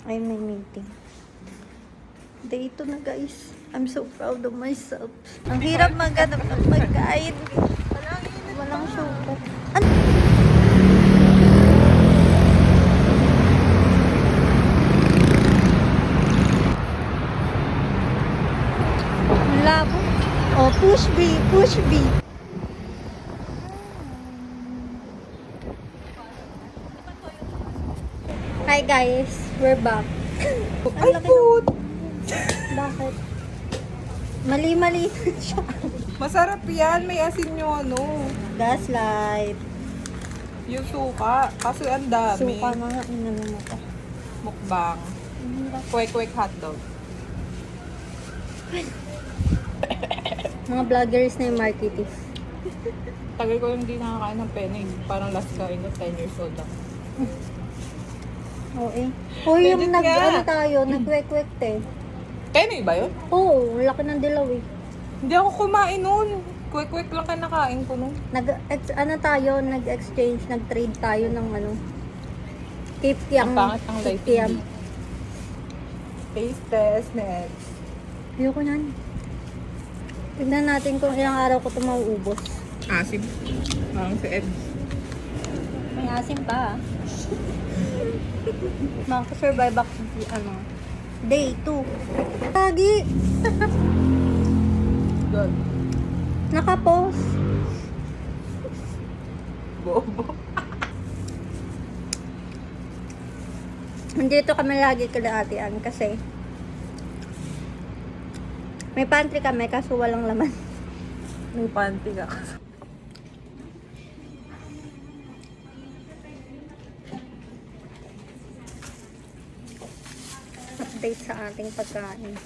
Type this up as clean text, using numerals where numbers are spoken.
Ay, may meeting. Day 2 na guys. I'm so proud of myself. Ang hirap maghanap ng pagkain. Walang sukat. Labo. Oh, push B, push B. Hi guys, we're back. Ay, food! Bakit? Mali-mali siya. Masarap yan. May asin yung ano. Gaslight. Yung suka. Kaso ang dami. Suka mga inano mo ka. Mukbang. Kwek-kwek hotdog. Mga vloggers na yung marketing. Tagal ko hindi nakakain ng penig. Parang last kain ko 10 years old lang. Oo eh. O yung Legit nga. nag-kwek-kwek te. Penig ba yun? Oo, laki ng dilaw eh. Hindi ako kumain nun. Kwek-kwek lang kinakain ko nun. Nag-exchange, nag-trade tayo ng ano. Kikiam. Ang pangit ng life Kikiam. hindi. Taste test next. Ayoko na. Tignan natin kung ilang araw ko ito mauubos. Asim. Parang si Ed. May asim pa ah. Makasurvive ako ano. Day 2. Lagi. Good. Nakapost. Bobo. Nandito kami lagi kala Ate Ann kasi may pantry kami kaso walang laman. May panty ka. Update sa ating pagkain.